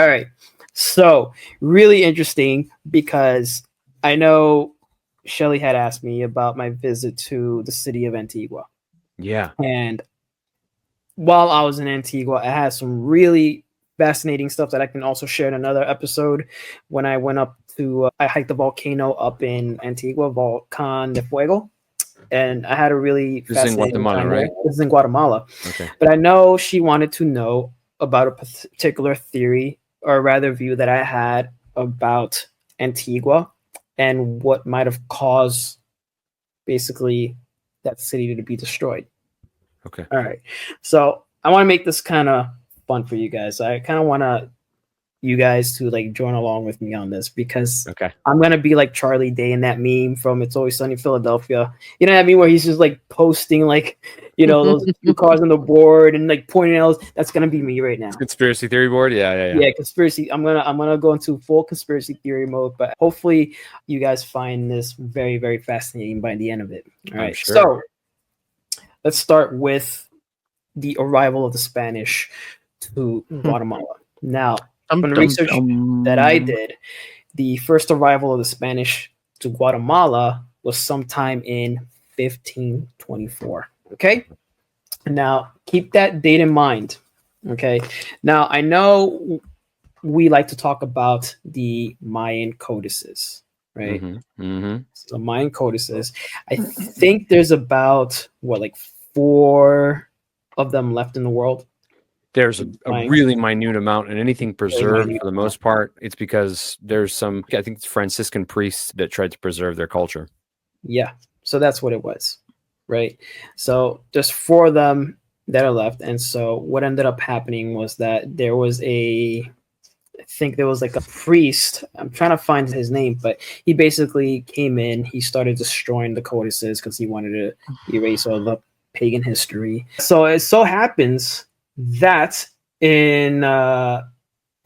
All right. So really interesting because I know Shelly had asked me about my visit to the city of Antigua. Yeah. And while I was in Antigua, I had some really fascinating stuff that I can also share in another episode. When I went up to, I hiked the volcano up in Antigua, Volcán de Fuego. And I had a really This is in fascinating Guatemala, time right? there. This is in Guatemala. Okay. But I know she wanted to know about a particular theory, or rather view that I had about Antigua and what might have caused basically that city to be destroyed. Okay. All right. So I want to make this kind of fun for you guys. I kind of want you guys to like join along with me on this because Okay. I'm gonna be like Charlie Day in that meme from It's Always Sunny in Philadelphia. You know what I mean? Where he's just like posting like, you know, those two cars on the board and like pointing out. That's gonna be me right now. Conspiracy theory board. Yeah. Yeah, conspiracy. I'm gonna go into full conspiracy theory mode, but hopefully you guys find this very, very fascinating by the end of it. All right. Sure. So let's start with the arrival of the Spanish to Guatemala. Now, from the research that I did, the first arrival of the Spanish to Guatemala was sometime in 1524. Okay. Now, keep that date in mind. Okay. Now, I know we like to talk about the Mayan Codices, right? So, Mayan Codices. I think there's about, like 4 of them left in the world. There's a really minute amount, and anything preserved for the most part, it's because there's some, I think it's Franciscan priests that tried to preserve their culture. Yeah. So that's what it was, right? So just 4 of them that are left. And so what ended up happening was that there was I think there was like a priest. I'm trying to find his name, but he basically came in, he started destroying the codices because he wanted to erase all the pagan history. So it so happens that it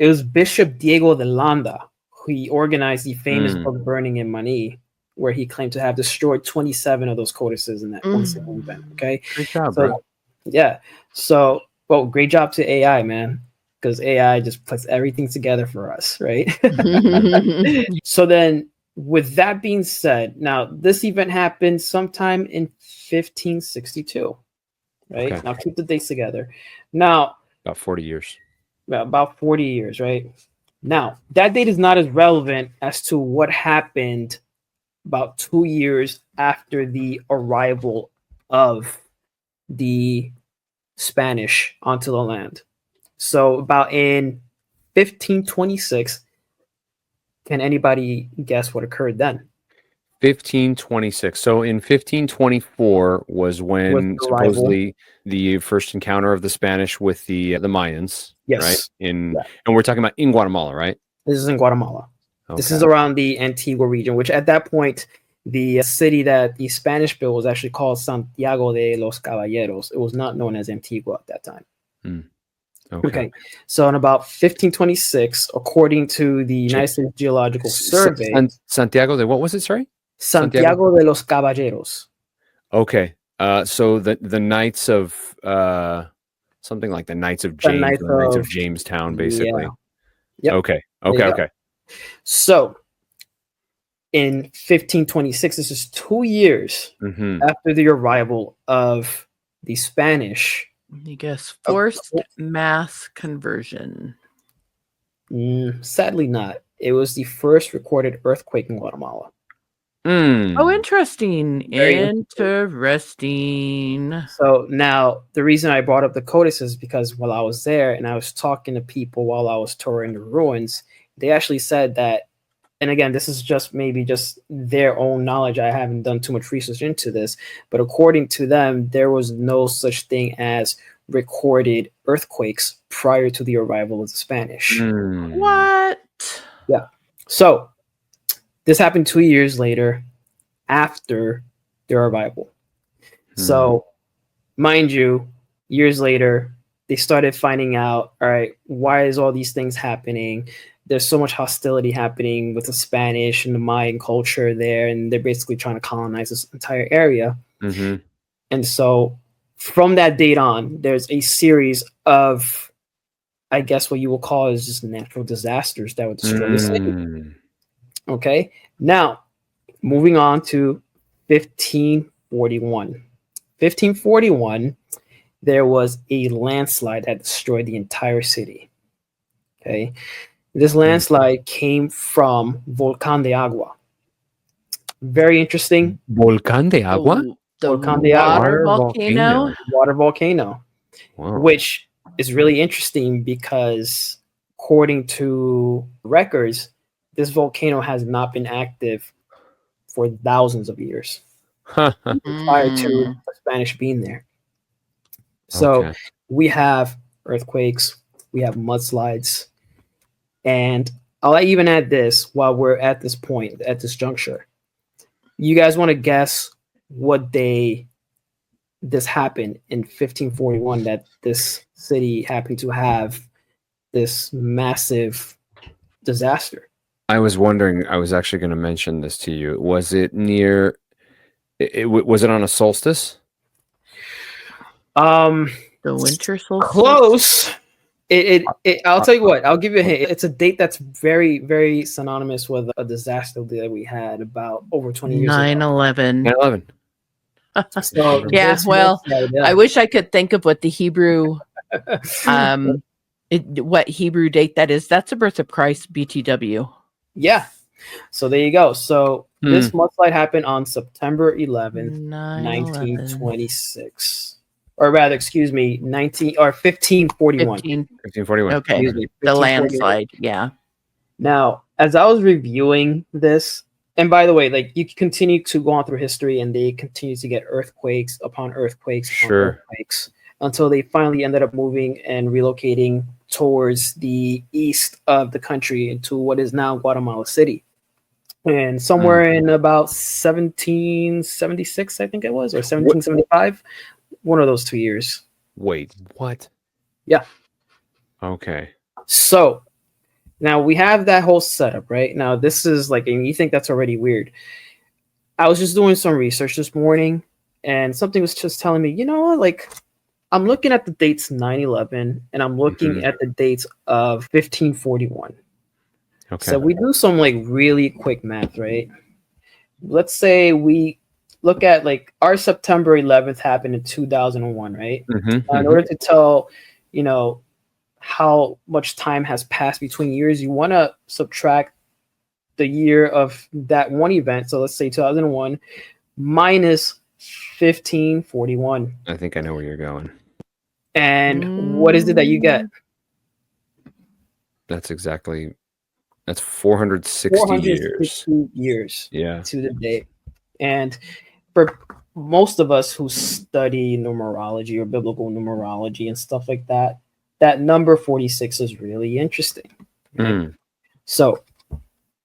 was Bishop Diego de Landa who organized the famous book burning in Mani, where he claimed to have destroyed 27 of those codices in that one single event. Okay, great job, bro. Yeah, so well, great job to AI, man, because AI just puts everything together for us, right? So then, with that being said, now this event happened sometime in 1562. Right. Okay. Now keep the dates together. Now about 40 years. About 40 years, right? Now that date is not as relevant as to what happened about 2 years after the arrival of the Spanish onto the land. So about in 1526, can anybody guess what occurred then? 1526. So in 1524 was when supposedly the first encounter of the Spanish with the Mayans. Yes. Right. And we're talking about in Guatemala, right? This is in Guatemala. Okay. This is around the Antigua region, which at that point, the city that the Spanish built was actually called Santiago de los Caballeros. It was not known as Antigua at that time. Okay. So in about 1526, according to the United States Geological Survey, Santiago de what was it? Sorry. Santiago de los Caballeros. Okay. So the Knights of something like the Knights of James, Knights of Jamestown, basically. Yeah. Yep. Okay. So in 1526, this is 2 years after the arrival of the Spanish. I guess forced mass conversion. Sadly not. It was the first recorded earthquake in Guatemala. Oh, interesting. Interesting. So now the reason I brought up the Codices is because while I was there and I was talking to people while I was touring the ruins, they actually said that, and again, this is just maybe just their own knowledge. I haven't done too much research into this, but according to them, there was no such thing as recorded earthquakes prior to the arrival of the Spanish. What? Yeah. So this happened 2 years later after their arrival. So mind you, years later, they started finding out, all right, why is all these things happening? There's so much hostility happening with the Spanish and the Mayan culture there, and they're basically trying to colonize this entire area. And so from that date on, there's a series of, I guess what you will call is just natural disasters that would destroy the city. Okay, now moving on to 1541. 1541, there was a landslide that destroyed the entire city. Okay, this landslide came from Volcán de Agua. Very interesting. Volcán de Agua? The Volcán de Agua. water volcano? Water volcano. Wow. Which is really interesting because according to records, this volcano has not been active for thousands of years prior to the Spanish being there. So we have earthquakes, we have mudslides, and I'll even add this while we're at this point, at this juncture. You guys want to guess what day this happened in 1541 that this city happened to have this massive disaster? I was wondering, I was actually going to mention this to you. Was it near, was it on a solstice? The winter solstice? Close. I'll tell you what, I'll give you a hint. It's a date that's very, very synonymous with a disaster that we had about over 20 years ago. 9/11. 9/11. So yeah, well, I wish I could think of what the Hebrew, what Hebrew date that is. That's the birth of Christ, BTW. Yeah. So there you go. So this mudslide happened on September 11th, 1926. Or rather, excuse me, 1541. 1541. Okay. Me, the landslide. Yeah. Now, as I was reviewing this, and by the way, like you continue to go on through history and they continue to get earthquakes upon earthquakes upon earthquakes until they finally ended up moving and relocating towards the east of the country into what is now Guatemala City. And somewhere in about 1776, I think it was, or 1775. One of those 2 years. Wait, what? Yeah. Okay. So now we have that whole setup, right? Now this is like, and you think that's already weird. I was just doing some research this morning and something was just telling me, you know what, like I'm looking at the dates 9/11 and I'm looking at the dates of 1541. Okay. So we do some like really quick math, right? Let's say we look at like our September 11th happened in 2001, right? In order to tell, you know, how much time has passed between years, you want to subtract the year of that one event. So let's say 2001 minus 1541. I think I know where you're going. And what is it that you get? That's 460 years. Yeah. To the date. And for most of us who study numerology or biblical numerology and stuff like that, that number 46 is really interesting. Right? So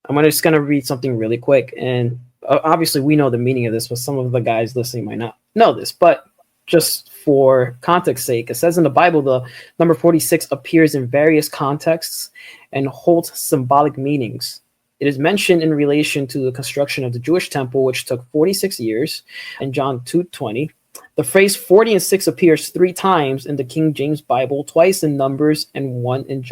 I'm just going to read something really quick. And obviously we know the meaning of this, but some of the guys listening might not know this. But just for context sake, it says in the Bible, the number 46 appears in various contexts and holds symbolic meanings. It is mentioned in relation to the construction of the Jewish temple, which took 46 years, in John 2:20. The phrase 40 and 6 appears 3 times in the King James Bible, twice in Numbers and once in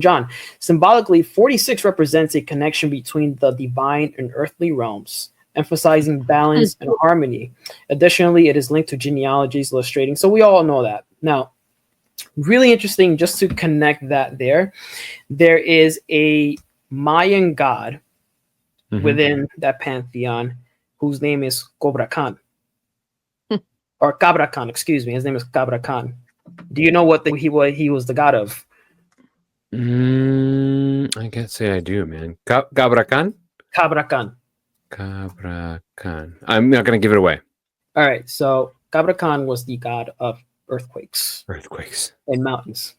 John. Symbolically, 46 represents a connection between the divine and earthly realms, emphasizing balance and harmony. Additionally, it is linked to genealogies illustrating. So we all know that. Now, really interesting, just to connect that there is a Mayan god within that pantheon whose name is Cobra Khan. Or Cabra Khan, excuse me. His name is Cabra Khan. Do you know what he was the god of? I can't say I do, man. Cabra Khan? Cabra Khan. Cabra Khan. I'm not going to give it away. All right. So Cabra Khan was the god of earthquakes. And mountains.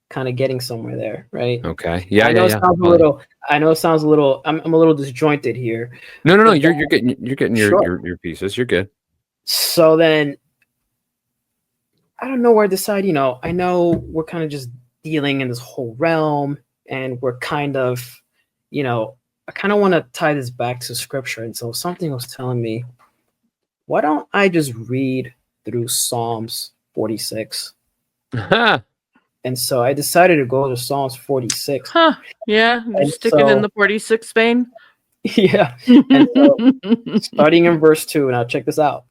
Kind of getting somewhere there, right? Okay. Yeah. I know it sounds a little. I'm a little disjointed here. No. You're getting your pieces. You're good. So then, I don't know where to decide. You know, I know we're kind of just dealing in this whole realm, and we're kind of, you know, I kind of want to tie this back to scripture, and so something was telling me, why don't I just read through Psalms 46? And so I decided to go to Psalms 46. Yeah, you're sticking in the 46 vein. Yeah. And so, starting in verse 2, now check this out.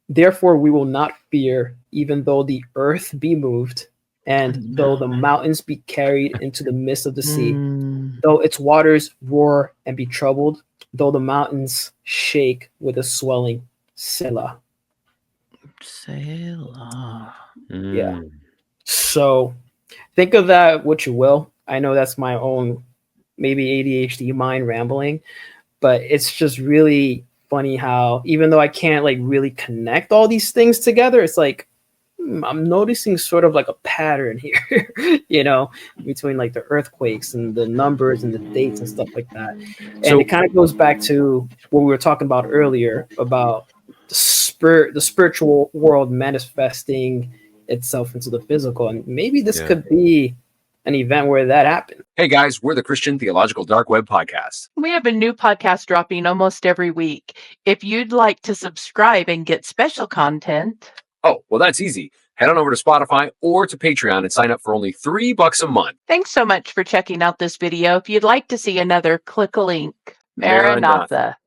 Therefore we will not fear, even though the earth be moved, and though the mountains be carried into the midst of the sea, though its waters roar and be troubled, though the mountains shake with a swelling. Selah. Selah. Yeah. So think of that what you will. I know that's my own maybe ADHD mind rambling, but it's just really funny how, even though I can't like really connect all these things together, it's like I'm noticing sort of like a pattern here, you know, between like the earthquakes and the numbers and the dates and stuff like that. And it kind of goes back to what we were talking about earlier about the spiritual world manifesting itself into the physical. And maybe this could be an event where that happened. Hey guys, we're the Christian Theological Dark Web Podcast. We have a new podcast dropping almost every week. If you'd like to subscribe and get special content... Oh, well, that's easy. Head on over to Spotify or to Patreon and sign up for only $3 a month. Thanks so much for checking out this video. If you'd like to see another, click a link. Maranatha.